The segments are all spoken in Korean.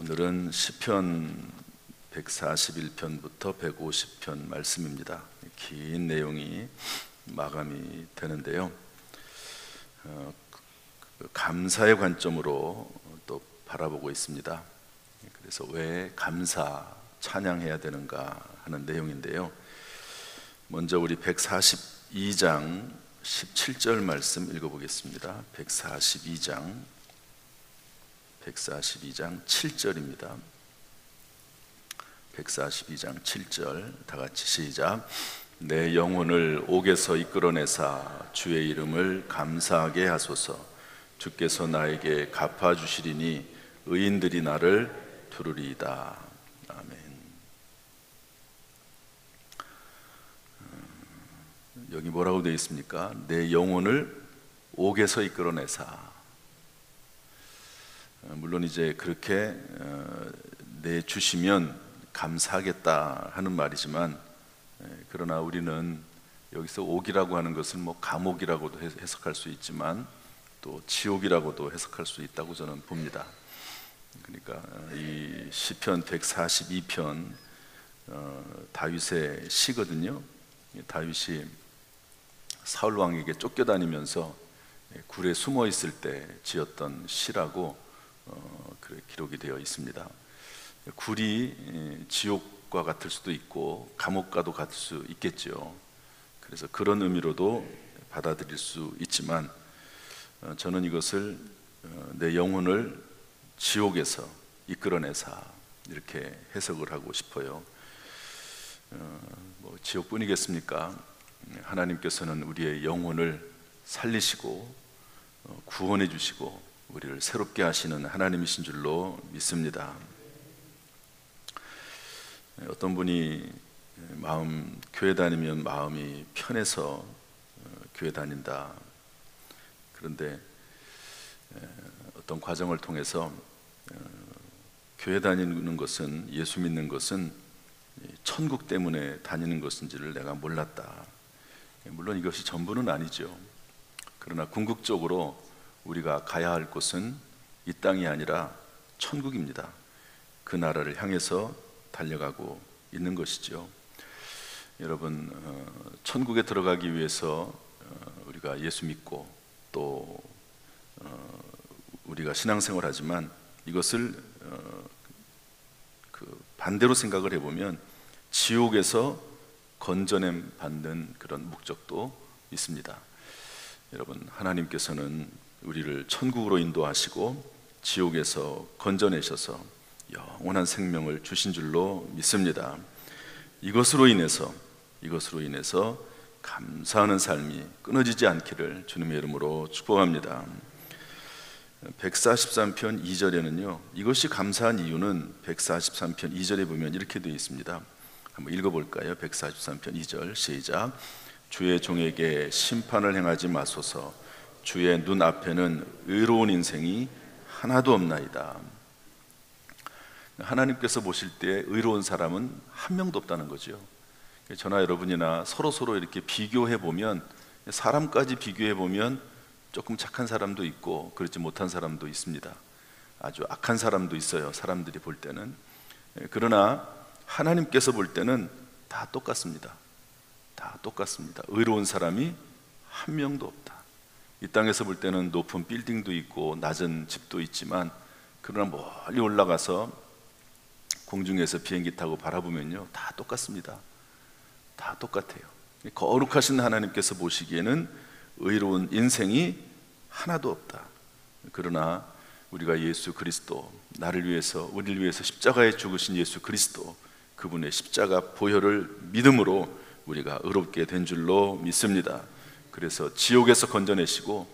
오늘은 시편 141편부터 150편 말씀입니다. 긴 내용이 마감이 되는데요. 감사의 관점으로 또 바라보고 있습니다. 그래서 왜 감사, 찬양해야 되는가 하는 내용인데요. 먼저 우리 142장 17절 말씀 읽어보겠습니다. 142장 7절입니다. 142장 7절 다 같이 시작. 내 영혼을 옥에서 이끌어내사 주의 이름을 감사하게 하소서. 주께서 나에게 갚아주시리니 의인들이 나를 두르리이다. 아멘. 여기 뭐라고 되어 있습니까? 내 영혼을 옥에서 이끌어내사. 물론 이제 그렇게 내주시면 감사하겠다 하는 말이지만, 그러나 우리는 여기서 옥이라고 하는 것은 뭐 감옥이라고도 해석할 수 있지만 또 지옥이라고도 해석할 수 있다고 저는 봅니다. 그러니까 이 시편 142편 다윗의 시거든요. 다윗이 사울 왕에게 쫓겨다니면서 굴에 숨어 있을 때 지었던 시라고 그렇게 기록이 되어 있습니다. 굴이 지옥과 같을 수도 있고 감옥과도 같을 수 있겠죠. 그래서 그런 의미로도 받아들일 수 있지만, 저는 이것을 내 영혼을 지옥에서 이끌어내사 이렇게 해석을 하고 싶어요. 뭐 지옥뿐이겠습니까? 하나님께서는 우리의 영혼을 살리시고 구원해 주시고 우리를 새롭게 하시는 하나님이신 줄로 믿습니다. 어떤 분이 교회 다니면 마음이 편해서 교회 다닌다. 그런데 어떤 과정을 통해서 교회 다니는 것은, 예수 믿는 것은 천국 때문에 다니는 것인지를 내가 몰랐다. 물론 이것이 전부는 아니죠. 그러나 궁극적으로 우리가 가야 할 곳은 이 땅이 아니라 천국입니다. 그 나라를 향해서 달려가고 있는 것이죠. 여러분, 천국에 들어가기 위해서 우리가 예수 믿고 또 우리가 신앙생활 하지만, 이것을 반대로 생각을 해보면 지옥에서 건져냄 받는 그런 목적도 있습니다. 여러분, 하나님께서는 우리를 천국으로 인도하시고 지옥에서 건져내셔서 영원한 생명을 주신 줄로 믿습니다. 이것으로 인해서 감사하는 삶이 끊어지지 않기를 주님의 이름으로 축복합니다. 143편 2절에는요, 이것이 감사한 이유는 143편 2절에 보면 이렇게 되어 있습니다. 한번 읽어볼까요? 143편 2절 시작. 주의 종에게 심판을 행하지 마소서. 주의 눈앞에는 의로운 인생이 하나도 없나이다. 하나님께서 보실 때 의로운 사람은 한 명도 없다는 거죠. 저나 여러분이나 서로 이렇게 비교해 보면, 사람까지 비교해 보면 조금 착한 사람도 있고 그렇지 못한 사람도 있습니다. 아주 악한 사람도 있어요, 사람들이 볼 때는. 그러나 하나님께서 볼 때는 다 똑같습니다. 다 똑같습니다. 의로운 사람이 한 명도 없다. 이 땅에서 볼 때는 높은 빌딩도 있고 낮은 집도 있지만, 그러나 멀리 올라가서 공중에서 비행기 타고 바라보면요, 다 똑같습니다. 다 똑같아요. 거룩하신 하나님께서 보시기에는 의로운 인생이 하나도 없다. 그러나 우리가 예수 그리스도, 나를 위해서, 우리를 위해서 십자가에 죽으신 예수 그리스도, 그분의 십자가 보혈을 믿음으로 우리가 의롭게 된 줄로 믿습니다. 그래서 지옥에서 건져내시고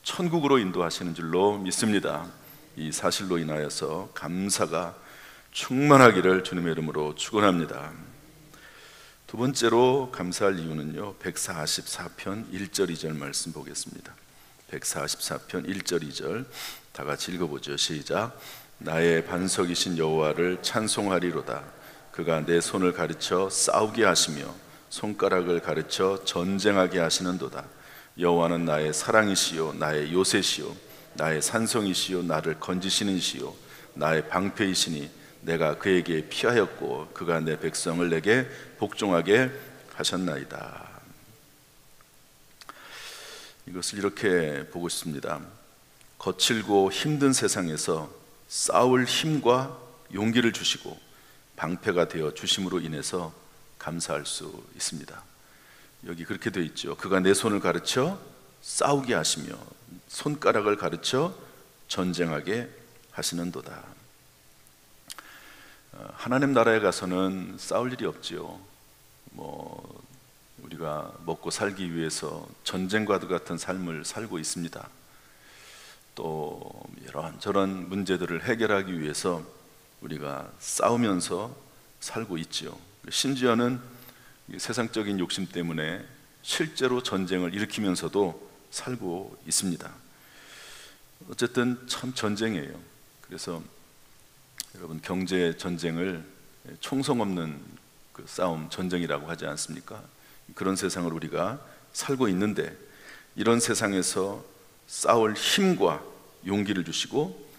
천국으로 인도하시는 줄로 믿습니다. 이 사실로 인하여서 감사가 충만하기를 주님의 이름으로 축원합니다. 두 번째로 감사할 이유는요, 144편 1절 2절 말씀 보겠습니다. 144편 1절 2절 다 같이 읽어보죠. 시작. 나의 반석이신 여호와를 찬송하리로다. 그가 내 손을 가르쳐 싸우게 하시며 손가락을 가르쳐 전쟁하게 하시는도다. 여호와는 나의 사랑이시요 나의 요새시요 나의 산성이시요 나를 건지시는 시요 나의 방패이시니 내가 그에게 피하였고 그가 내 백성을 내게 복종하게 하셨나이다. 이것을 이렇게 보고 싶습니다. 거칠고 힘든 세상에서 싸울 힘과 용기를 주시고 방패가 되어 주심으로 인해서 감사할 수 있습니다. 여기 그렇게 되어 있죠. 그가 내 손을 가르쳐 싸우게 하시며 손가락을 가르쳐 전쟁하게 하시는도다. 하나님 나라에 가서는 싸울 일이 없지요. 우리가 먹고 살기 위해서 전쟁과도 같은 삶을 살고 있습니다. 또 이런저런 문제들을 해결하기 위해서 우리가 싸우면서 살고 있지요. 심지어는 세상적인 욕심 때문에 실제로 전쟁을 일으키면서도 살고 있습니다. 어쨌든 참 전쟁이에요. 그래서 여러분, 경제 전쟁을 총성 없는 그 싸움, 전쟁이라고 하지 않습니까? 그런 세상을 우리가 살고 있는데, 이런 세상에서 싸울 힘과 용기를 주시고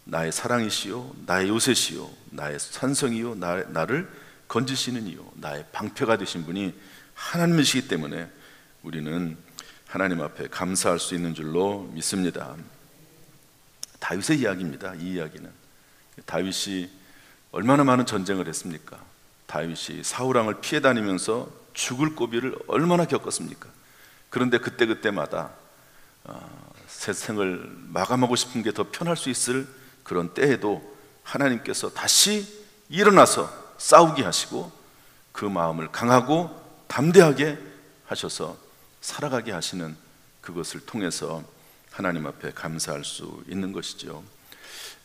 나의 사랑이시요 나의 요새시요 나의 산성이요 나를 건지시는 이요 나의 방패가 되신 분이 하나님이시기 때문에 우리는 하나님 앞에 감사할 수 있는 줄로 믿습니다. 다윗의 이야기입니다. 이 이야기는 다윗이 얼마나 많은 전쟁을 했습니까? 다윗이 사울왕을 피해 다니면서 죽을 고비를 얼마나 겪었습니까? 그런데 그때마다 세상을 마감하고 싶은 게 더 편할 수 있을 그런 때에도 하나님께서 다시 일어나서 싸우게 하시고 그 마음을 강하고 담대하게 하셔서 살아가게 하시는, 그것을 통해서 하나님 앞에 감사할 수 있는 것이죠.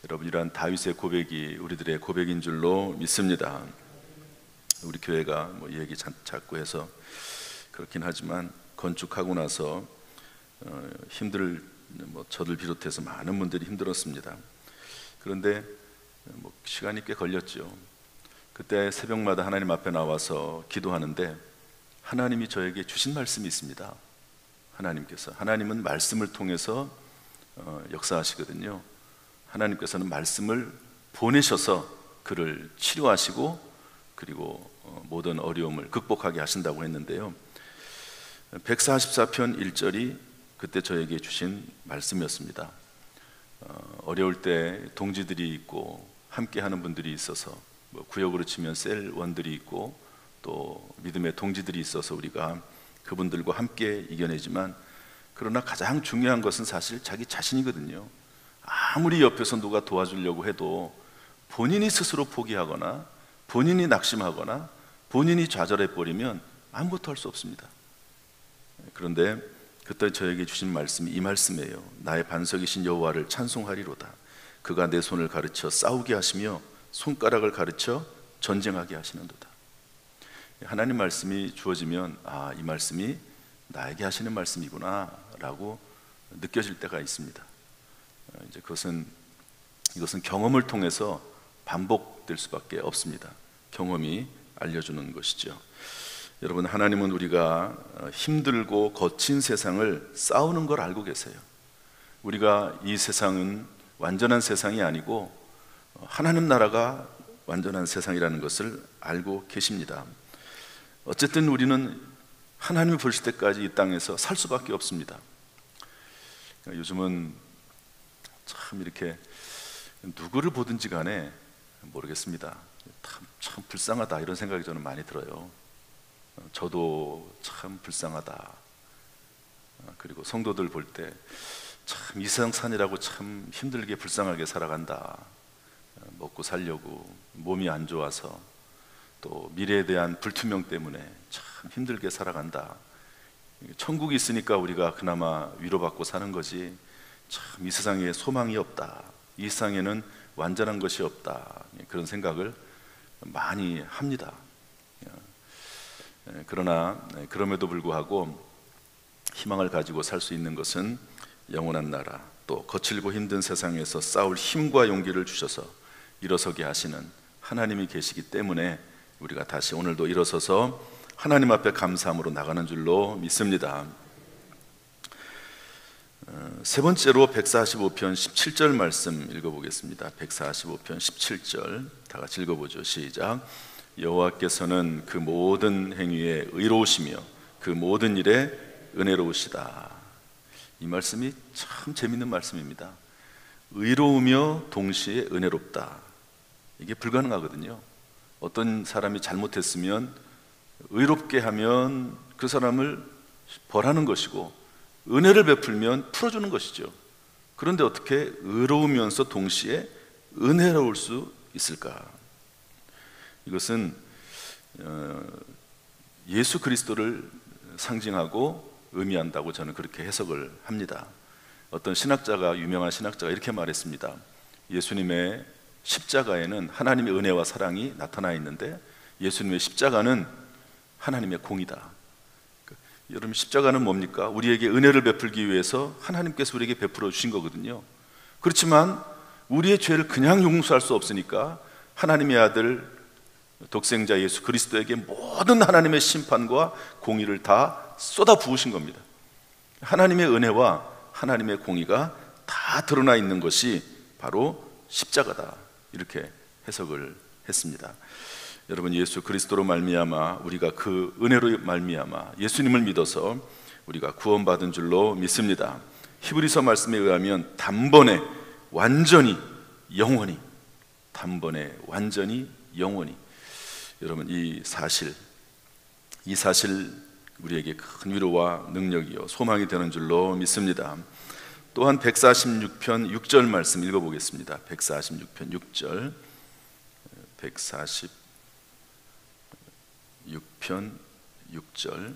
여러분, 이러한 다윗의 고백이 우리들의 고백인 줄로 믿습니다. 우리 교회가 얘기 자꾸 해서 그렇긴 하지만 건축하고 나서 저들 비롯해서 많은 분들이 힘들었습니다. 그런데 시간이 꽤 걸렸죠. 그때 새벽마다 하나님 앞에 나와서 기도하는데 하나님이 저에게 주신 말씀이 있습니다. 하나님은 말씀을 통해서 역사하시거든요. 하나님께서는 말씀을 보내셔서 그를 치료하시고 그리고 모든 어려움을 극복하게 하신다고 했는데요, 144편 1절이 그때 저에게 주신 말씀이었습니다. 어려울 때 동지들이 있고 함께하는 분들이 있어서, 구역으로 치면 셀원들이 있고 또 믿음의 동지들이 있어서 우리가 그분들과 함께 이겨내지만, 그러나 가장 중요한 것은 사실 자기 자신이거든요. 아무리 옆에서 누가 도와주려고 해도 본인이 스스로 포기하거나 본인이 낙심하거나 본인이 좌절해버리면 아무것도 할 수 없습니다. 그런데 그때 저에게 주신 말씀이 이 말씀이에요. 나의 반석이신 여호와를 찬송하리로다. 그가 내 손을 가르쳐 싸우게 하시며 손가락을 가르쳐 전쟁하게 하시는도다. 하나님 말씀이 주어지면 이 말씀이 나에게 하시는 말씀이구나 라고 느껴질 때가 있습니다. 이제 이것은 경험을 통해서 반복될 수밖에 없습니다. 경험이 알려주는 것이죠. 여러분, 하나님은 우리가 힘들고 거친 세상을 싸우는 걸 알고 계세요. 우리가 이 세상은 완전한 세상이 아니고 하나님 나라가 완전한 세상이라는 것을 알고 계십니다. 어쨌든 우리는 하나님이 보실 때까지 이 땅에서 살 수밖에 없습니다. 요즘은 참 이렇게 누구를 보든지 간에 모르겠습니다. 참 불쌍하다 이런 생각이 저는 많이 들어요. 저도 참 불쌍하다. 그리고 성도들 볼 때 참 이 세상 산이라고 참 힘들게 불쌍하게 살아간다. 먹고 살려고 몸이 안 좋아서 또 미래에 대한 불투명 때문에 참 힘들게 살아간다. 천국이 있으니까 우리가 그나마 위로받고 사는 거지 참 이 세상에 소망이 없다. 이 세상에는 완전한 것이 없다. 그런 생각을 많이 합니다. 그러나 그럼에도 불구하고 희망을 가지고 살 수 있는 것은 영원한 나라, 또 거칠고 힘든 세상에서 싸울 힘과 용기를 주셔서 일어서게 하시는 하나님이 계시기 때문에 우리가 다시 오늘도 일어서서 하나님 앞에 감사함으로 나가는 줄로 믿습니다. 세 번째로 145편 17절 말씀 읽어보겠습니다. 145편 17절 다 같이 읽어보죠. 시작. 여호와께서는 그 모든 행위에 의로우시며 그 모든 일에 은혜로우시다. 이 말씀이 참 재밌는 말씀입니다. 의로우며 동시에 은혜롭다. 이게 불가능하거든요. 어떤 사람이 잘못했으면 의롭게 하면 그 사람을 벌하는 것이고 은혜를 베풀면 풀어주는 것이죠. 그런데 어떻게 의로우면서 동시에 은혜로울 수 있을까? 이것은 예수 그리스도를 상징하고 의미한다고 저는 그렇게 해석을 합니다. 어떤 신학자가, 유명한 신학자가 이렇게 말했습니다. 예수님의 십자가에는 하나님의 은혜와 사랑이 나타나 있는데 예수님의 십자가는 하나님의 공이다. 여러분, 십자가는 뭡니까? 우리에게 은혜를 베풀기 위해서 하나님께서 우리에게 베풀어 주신 거거든요. 그렇지만 우리의 죄를 그냥 용서할 수 없으니까 하나님의 아들 독생자 예수 그리스도에게 모든 하나님의 심판과 공의를 다 쏟아 부으신 겁니다. 하나님의 은혜와 하나님의 공의가 다 드러나 있는 것이 바로 십자가다. 이렇게 해석을 했습니다. 여러분, 예수 그리스도로 말미암아 우리가 그 은혜로 말미암아 예수님을 믿어서 우리가 구원받은 줄로 믿습니다. 히브리서 말씀에 의하면 단번에 완전히 영원히, 단번에 완전히 영원히. 여러분, 이 사실 우리에게 큰 위로와 능력이요 소망이 되는 줄로 믿습니다. 또한 146편 6절 말씀 읽어보겠습니다. 146편 6절 146편 6절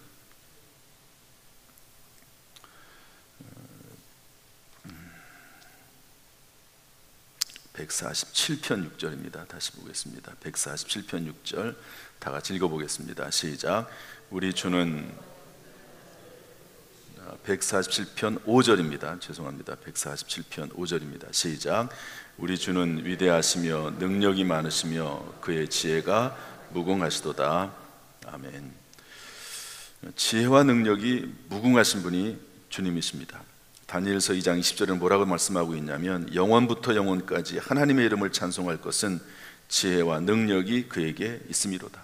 147편 6절입니다. 다시 보겠습니다. 147편 6절 다 같이 읽어보겠습니다. 시작. 우리 주는 147편 5절입니다. 죄송합니다. 147편 5절입니다. 시작. 우리 주는 위대하시며 능력이 많으시며 그의 지혜가 무궁하시도다. 아멘. 지혜와 능력이 무궁하신 분이 주님이십니다. 다니엘서 2장 20절에는 뭐라고 말씀하고 있냐면 영원부터 영원까지 하나님의 이름을 찬송할 것은 지혜와 능력이 그에게 있음이로다.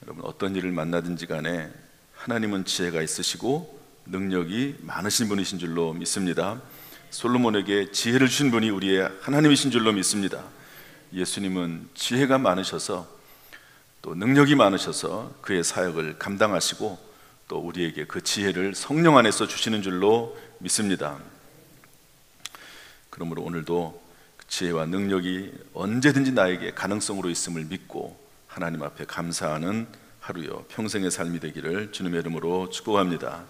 여러분, 어떤 일을 만나든지 간에 하나님은 지혜가 있으시고 능력이 많으신 분이신 줄로 믿습니다. 솔로몬에게 지혜를 주신 분이 우리의 하나님이신 줄로 믿습니다. 예수님은 지혜가 많으셔서 또 능력이 많으셔서 그의 사역을 감당하시고 또 우리에게 그 지혜를 성령 안에서 주시는 줄로 믿습니다. 그러므로 오늘도 그 지혜와 능력이 언제든지 나에게 가능성으로 있음을 믿고 하나님 앞에 감사하는 하루요 평생의 삶이 되기를 주님의 이름으로 축복합니다.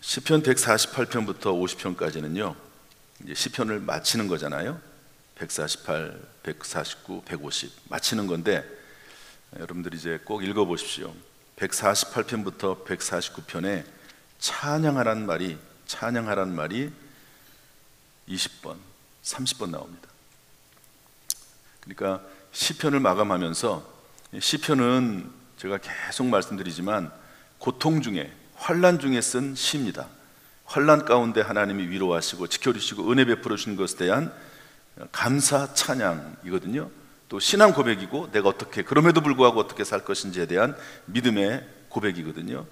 시편 148편부터 50편까지는요 이제 시편을 마치는 거잖아요. 148, 149, 150 마치는 건데 여러분들이 이제 꼭 읽어보십시오. 148편부터 149편에 찬양하란 말이 20번, 30번 나옵니다. 그러니까 시편을 마감하면서, 시편은 제가 계속 말씀드리지만 고통 중에, 환난 중에 쓴 시입니다. 환난 가운데 하나님이 위로하시고 지켜주시고 은혜 베풀어 주신 것에 대한 감사 찬양이거든요. 또 신앙 고백이고 내가 어떻게, 그럼에도 불구하고 어떻게 살 것인지에 대한 믿음의 고백이거든요.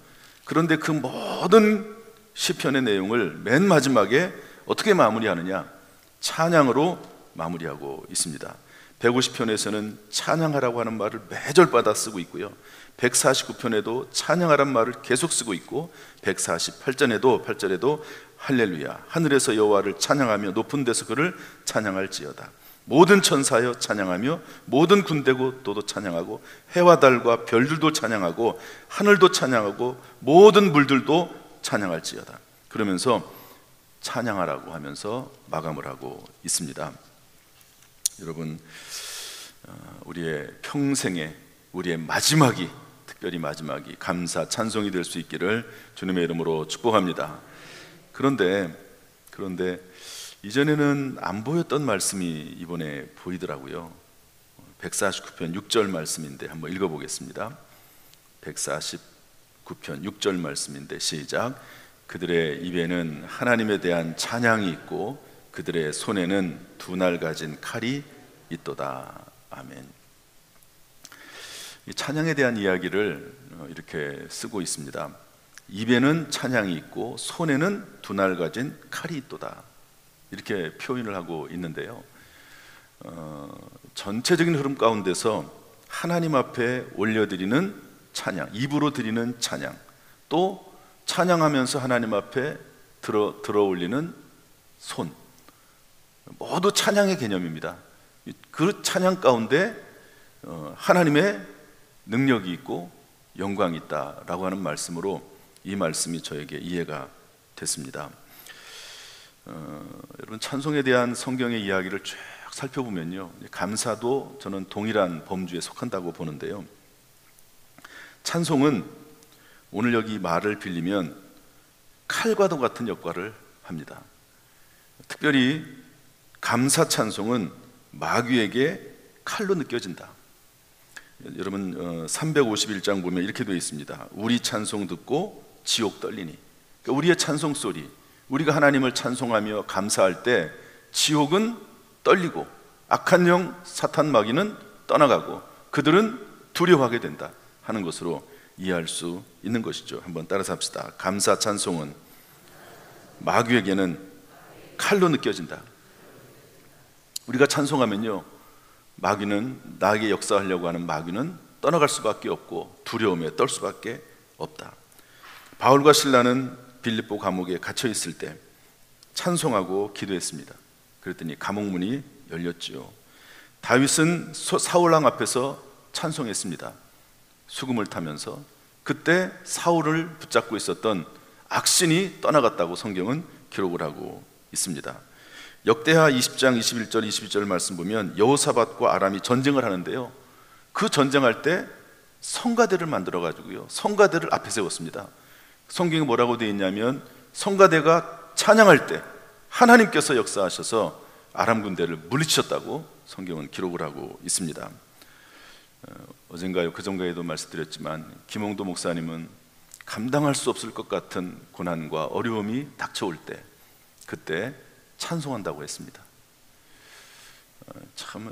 그런데 그 모든 시편의 내용을 맨 마지막에 어떻게 마무리하느냐? 찬양으로 마무리하고 있습니다. 150편에서는 찬양하라고 하는 말을 매절마다 쓰고 있고요, 149편에도 찬양하란 말을 계속 쓰고 있고 148절에도 할렐루야, 하늘에서 여호와를 찬양하며 높은 데서 그를 찬양할지어다. 모든 천사여 찬양하며 모든 군대고도도 찬양하고 해와 달과 별들도 찬양하고 하늘도 찬양하고 모든 물들도 찬양할지어다. 그러면서 찬양하라고 하면서 마감을 하고 있습니다. 여러분, 우리의 평생에 우리의 마지막이, 특별히 마지막이 감사 찬송이 될 수 있기를 주님의 이름으로 축복합니다. 그런데 이전에는 안 보였던 말씀이 이번에 보이더라고요. 149편 6절 말씀인데 한번 읽어보겠습니다. 149편 6절 말씀인데 시작. 그들의 입에는 하나님에 대한 찬양이 있고 그들의 손에는 두 날 가진 칼이 있도다. 아멘. 이 찬양에 대한 이야기를 이렇게 쓰고 있습니다. 입에는 찬양이 있고 손에는 두 날 가진 칼이 있도다, 이렇게 표현을 하고 있는데요. 전체적인 흐름 가운데서 하나님 앞에 올려드리는 찬양, 입으로 드리는 찬양, 또 찬양하면서 하나님 앞에 들어 올리는 손, 모두 찬양의 개념입니다. 그 찬양 가운데 하나님의 능력이 있고 영광이 있다라고 하는 말씀으로 이 말씀이 저에게 이해가 됐습니다. 여러분, 찬송에 대한 성경의 이야기를 쭉 살펴보면요, 감사도 저는 동일한 범주에 속한다고 보는데요, 찬송은 오늘 여기 말을 빌리면 칼과도 같은 역할을 합니다. 특별히 감사 찬송은 마귀에게 칼로 느껴진다. 여러분, 351장 보면 이렇게 되어 있습니다. 우리 찬송 듣고 지옥 떨리니. 그러니까 우리의 찬송 소리, 우리가 하나님을 찬송하며 감사할 때 지옥은 떨리고 악한 영 사탄 마귀는 떠나가고 그들은 두려워하게 된다 하는 것으로 이해할 수 있는 것이죠. 한번 따라서 합시다. 감사 찬송은 마귀에게는 칼로 느껴진다. 우리가 찬송하면요, 마귀는, 나에게 역사하려고 하는 마귀는 떠나갈 수밖에 없고 두려움에 떨 수밖에 없다. 바울과 실라는 빌립보 감옥에 갇혀 있을 때 찬송하고 기도했습니다. 그랬더니 감옥문이 열렸지요. 다윗은 사울왕 앞에서 찬송했습니다. 수금을 타면서. 그때 사울을 붙잡고 있었던 악신이 떠나갔다고 성경은 기록을 하고 있습니다. 역대하 20장 21절 22절 말씀 보면 여호사밧과 아람이 전쟁을 하는데요, 그 전쟁할 때 성가대를 만들어 가지고요, 성가대를 앞에 세웠습니다. 성경에 뭐라고 되어 있냐면 성가대가 찬양할 때 하나님께서 역사하셔서 아람 군대를 물리치셨다고 성경은 기록을 하고 있습니다. 어젠가요, 그전가에도 말씀드렸지만 김홍도 목사님은 감당할 수 없을 것 같은 고난과 어려움이 닥쳐올 때 그때 찬송한다고 했습니다. 참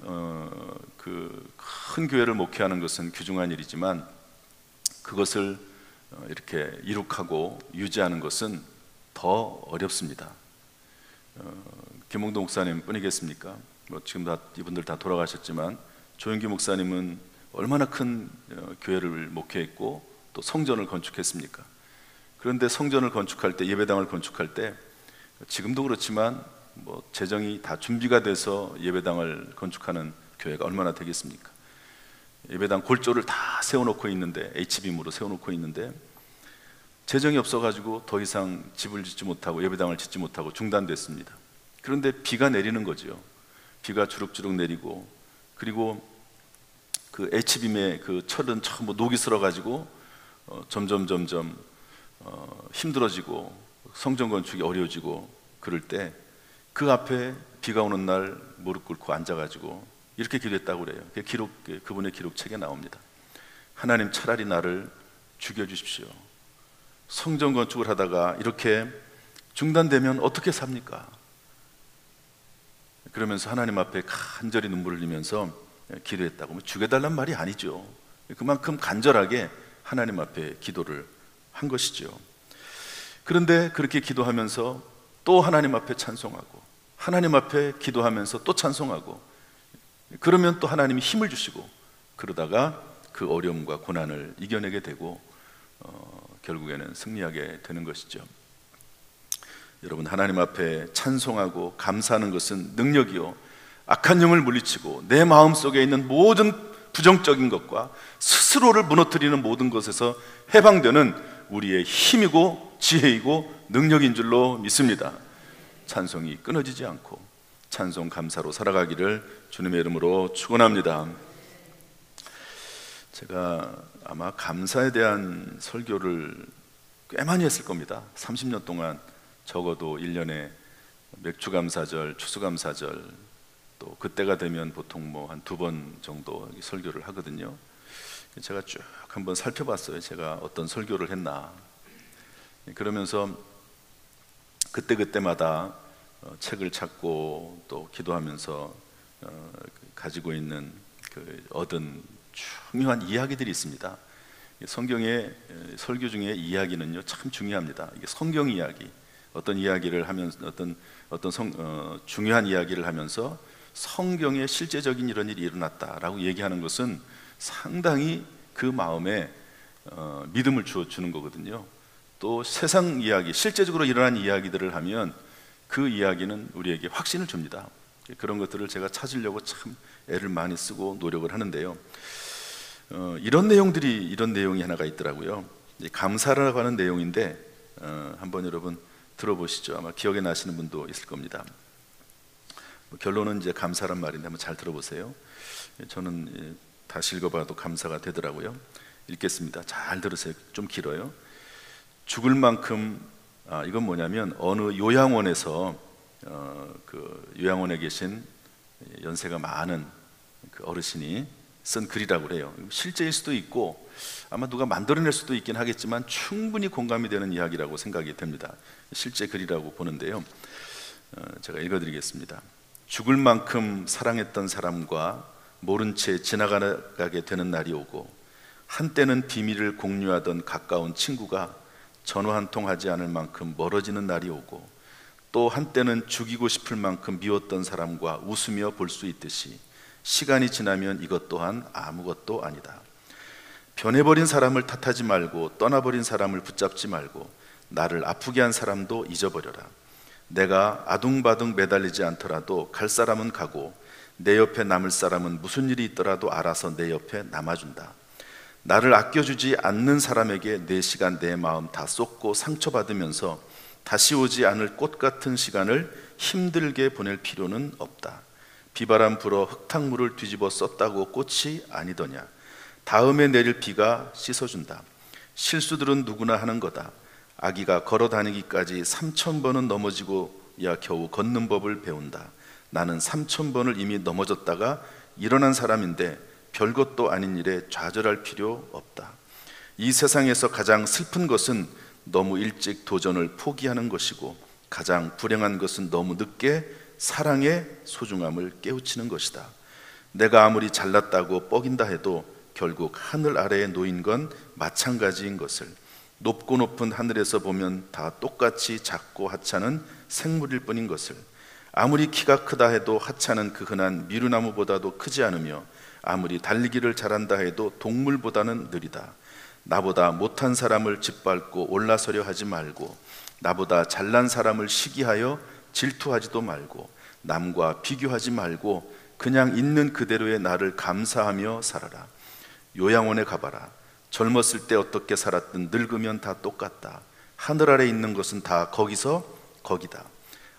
그 큰 교회를 목회하는 것은 귀중한 일이지만 그것을 이렇게 이룩하고 유지하는 것은 더 어렵습니다. 김홍도 목사님 뿐이겠습니까? 지금 다 이분들 다 돌아가셨지만 조영기 목사님은 얼마나 큰 교회를 목회했고 또 성전을 건축했습니까? 그런데 성전을 건축할 때, 예배당을 건축할 때 지금도 그렇지만 재정이 다 준비가 돼서 예배당을 건축하는 교회가 얼마나 되겠습니까? 예배당 골조를 다 세워놓고 있는데, H빔으로 세워놓고 있는데 재정이 없어가지고 더 이상 집을 짓지 못하고 예배당을 짓지 못하고 중단됐습니다. 그런데 비가 내리는 거죠. 비가 주룩주룩 내리고, 그리고 그 H빔의 그 철은 전부 녹이 슬어가지고 점점 힘들어지고 성전 건축이 어려워지고 그럴 때 그 앞에 비가 오는 날 무릎 꿇고 앉아가지고 이렇게 기도했다고 그래요. 그분의 기록책에 나옵니다. 하나님, 차라리 나를 죽여주십시오. 성전 건축을 하다가 이렇게 중단되면 어떻게 삽니까? 그러면서 하나님 앞에 간절히 눈물을 흘리면서 기도했다고. 죽여달란 말이 아니죠. 그만큼 간절하게 하나님 앞에 기도를 한 것이죠. 그런데 그렇게 기도하면서 또 하나님 앞에 찬송하고, 하나님 앞에 기도하면서 또 찬송하고, 그러면 또 하나님이 힘을 주시고, 그러다가 그 어려움과 고난을 이겨내게 되고 결국에는 승리하게 되는 것이죠. 여러분, 하나님 앞에 찬송하고 감사하는 것은 능력이요, 악한 영을 물리치고 내 마음속에 있는 모든 부정적인 것과 스스로를 무너뜨리는 모든 것에서 해방되는 우리의 힘이고 지혜이고 능력인 줄로 믿습니다. 찬송이 끊어지지 않고 찬송 감사로 살아가기를 주님의 이름으로 축원합니다. 제가 아마 감사에 대한 설교를 꽤 많이 했을 겁니다. 30년 동안 적어도 1년에 맥주감사절, 추수감사절, 또 그때가 되면 보통 한 2번 정도 설교를 하거든요. 제가 쭉 한번 살펴봤어요. 제가 어떤 설교를 했나. 그러면서 그때그때마다 책을 찾고 또 기도하면서 가지고 있는 얻은 중요한 이야기들이 있습니다. 성경의 설교 중에 이야기는요 참 중요합니다. 이게 성경 이야기, 어떤 이야기를 하면서 중요한 이야기를 하면서 성경에 실제적인 이런 일이 일어났다라고 얘기하는 것은 상당히 그 마음에 믿음을 주는 거거든요. 또 세상 이야기, 실제적으로 일어난 이야기들을 하면 그 이야기는 우리에게 확신을 줍니다. 그런 것들을 제가 찾으려고 참 애를 많이 쓰고 노력을 하는데요. 이런 내용이 하나가 있더라고요. 감사라고 하는 내용인데 한번 여러분 들어보시죠. 아마 기억에 나시는 분도 있을 겁니다. 결론은 이제 감사란 말인데 한번 잘 들어보세요. 저는 다시 읽어봐도 감사가 되더라고요. 읽겠습니다. 잘 들으세요. 좀 길어요. 죽을 만큼, 이건 뭐냐면 어느 요양원에서 그 요양원에 계신 연세가 많은 그 어르신이 쓴 글이라고 그래요. 실제일 수도 있고 아마 누가 만들어낼 수도 있긴 하겠지만 충분히 공감이 되는 이야기라고 생각이 됩니다. 실제 글이라고 보는데요. 제가 읽어드리겠습니다. 죽을 만큼 사랑했던 사람과 모른 채 지나가게 되는 날이 오고, 한때는 비밀을 공유하던 가까운 친구가 전화 한 통 하지 않을 만큼 멀어지는 날이 오고, 또 한때는 죽이고 싶을 만큼 미웠던 사람과 웃으며 볼 수 있듯이 시간이 지나면 이것 또한 아무것도 아니다. 변해버린 사람을 탓하지 말고 떠나버린 사람을 붙잡지 말고 나를 아프게 한 사람도 잊어버려라. 내가 아둥바둥 매달리지 않더라도 갈 사람은 가고 내 옆에 남을 사람은 무슨 일이 있더라도 알아서 내 옆에 남아준다. 나를 아껴주지 않는 사람에게 내 시간 내 마음 다 쏟고 상처받으면서 다시 오지 않을 꽃 같은 시간을 힘들게 보낼 필요는 없다. 비바람 불어 흙탕물을 뒤집어 썼다고 꽃이 아니더냐. 다음에 내릴 비가 씻어준다. 실수들은 누구나 하는 거다. 아기가 걸어 다니기까지 3000번은 넘어지고야 겨우 걷는 법을 배운다. 나는 3000번을 이미 넘어졌다가 일어난 사람인데 별것도 아닌 일에 좌절할 필요 없다. 이 세상에서 가장 슬픈 것은 너무 일찍 도전을 포기하는 것이고, 가장 불행한 것은 너무 늦게 사랑의 소중함을 깨우치는 것이다. 내가 아무리 잘났다고 뻐긴다 해도 결국 하늘 아래에 놓인 건 마찬가지인 것을, 높고 높은 하늘에서 보면 다 똑같이 작고 하찮은 생물일 뿐인 것을, 아무리 키가 크다 해도 하찮은 그 흔한 미루나무보다도 크지 않으며, 아무리 달리기를 잘한다 해도 동물보다는 느리다. 나보다 못한 사람을 짓밟고 올라서려 하지 말고, 나보다 잘난 사람을 시기하여 질투하지도 말고, 남과 비교하지 말고 그냥 있는 그대로의 나를 감사하며 살아라. 요양원에 가봐라. 젊었을 때 어떻게 살았든 늙으면 다 똑같다. 하늘 아래 있는 것은 다 거기서 거기다.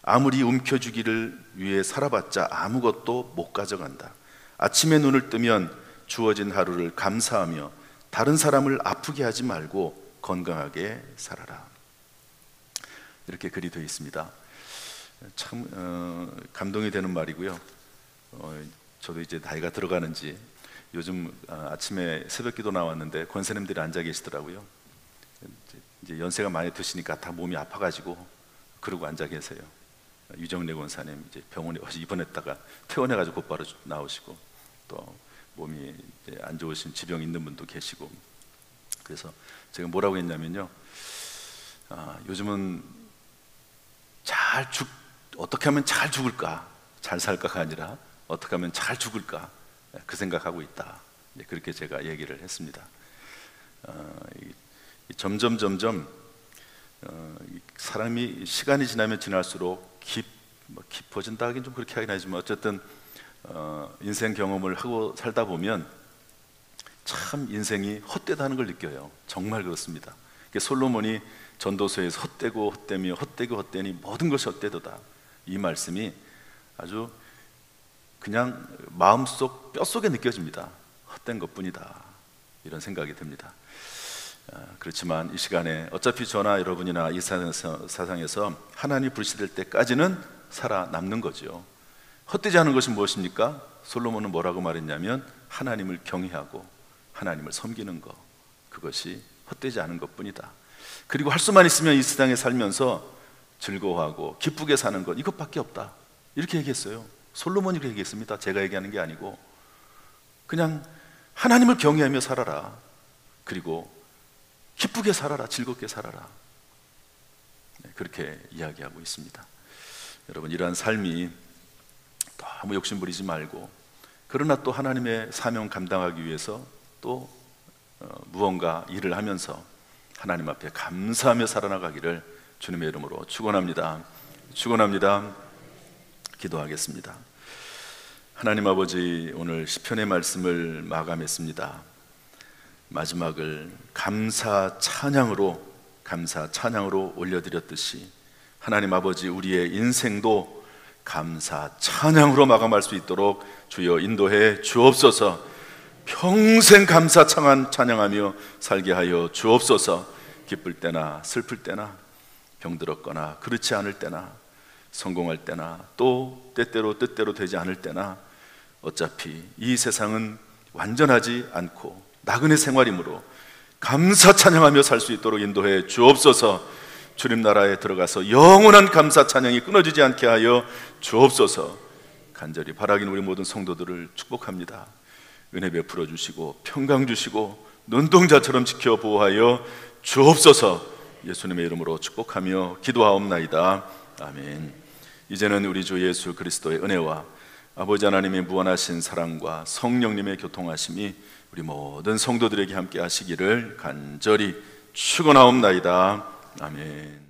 아무리 움켜쥐기를 위해 살아봤자 아무것도 못 가져간다. 아침에 눈을 뜨면 주어진 하루를 감사하며 다른 사람을 아프게 하지 말고 건강하게 살아라. 이렇게 글이 되어 있습니다. 참 감동이 되는 말이고요. 저도 이제 나이가 들어가는지 요즘 아침에 새벽기도 나왔는데 권사님들이 앉아 계시더라고요. 이제 연세가 많이 드시니까 다 몸이 아파가지고 그러고 앉아 계세요. 유정래 권사님 이제 병원에 입원했다가 퇴원해가지고 곧바로 나오시고, 또 몸이 이제 안 좋으신 지병 있는 분도 계시고. 그래서 제가 뭐라고 했냐면요, 요즘은 어떻게 하면 잘 죽을까, 잘 살까가 아니라 어떻게 하면 잘 죽을까, 그 생각하고 있다. 그렇게 제가 얘기를 했습니다. 점점 사람이 시간이 지나면 지날수록 깊어진다 하긴 좀 그렇게 하긴 하지만, 어쨌든 인생 경험을 하고 살다 보면 참 인생이 헛되다는 걸 느껴요. 정말 그렇습니다. 솔로몬이 전도서에서 헛되고 헛되며 헛되고 헛되니 모든 것이 헛되도다, 이 말씀이 아주 그냥 마음속 뼛속에 느껴집니다. 헛된 것뿐이다, 이런 생각이 듭니다. 그렇지만 이 시간에 어차피 저나 여러분이나 이 세상에서 하나님 불시될 때까지는 살아남는 거죠. 헛되지 않은 것이 무엇입니까? 솔로몬은 뭐라고 말했냐면 하나님을 경외하고 하나님을 섬기는 것, 그것이 헛되지 않은 것뿐이다. 그리고 할 수만 있으면 이 세상에 살면서 즐거워하고 기쁘게 사는 것, 이것밖에 없다, 이렇게 얘기했어요. 솔로몬이 그렇게 얘기했습니다. 제가 얘기하는 게 아니고. 그냥 하나님을 경외하며 살아라, 그리고 기쁘게 살아라, 즐겁게 살아라, 그렇게 이야기하고 있습니다. 여러분, 이러한 삶이 너무 욕심부리지 말고, 그러나 또 하나님의 사명 감당하기 위해서 또 무언가 일을 하면서 하나님 앞에 감사하며 살아나가기를 주님의 이름으로 축원합니다. 축원합니다. 기도하겠습니다. 하나님 아버지, 오늘 시편의 말씀을 마감했습니다. 마지막을 감사 찬양으로 올려드렸듯이 하나님 아버지, 우리의 인생도 감사 찬양으로 마감할 수 있도록 주여 인도해 주옵소서. 평생 감사 찬양하며 살게 하여 주옵소서. 기쁠 때나 슬플 때나, 병들었거나 그렇지 않을 때나, 성공할 때나, 또 때때로 뜻대로 되지 않을 때나, 어차피 이 세상은 완전하지 않고 나그네 생활이므로 감사 찬양하며 살 수 있도록 인도해 주옵소서. 주님 나라에 들어가서 영원한 감사 찬양이 끊어지지 않게 하여 주옵소서. 간절히 바라긴 우리 모든 성도들을 축복합니다. 은혜 베풀어 주시고 평강 주시고 눈동자처럼 지켜 보호하여 주옵소서. 예수님의 이름으로 축복하며 기도하옵나이다. 아멘. 이제는 우리 주 예수 그리스도의 은혜와 아버지 하나님의 무한하신 사랑과 성령님의 교통하심이 우리 모든 성도들에게 함께 하시기를 간절히 축원하옵나이다. 아멘.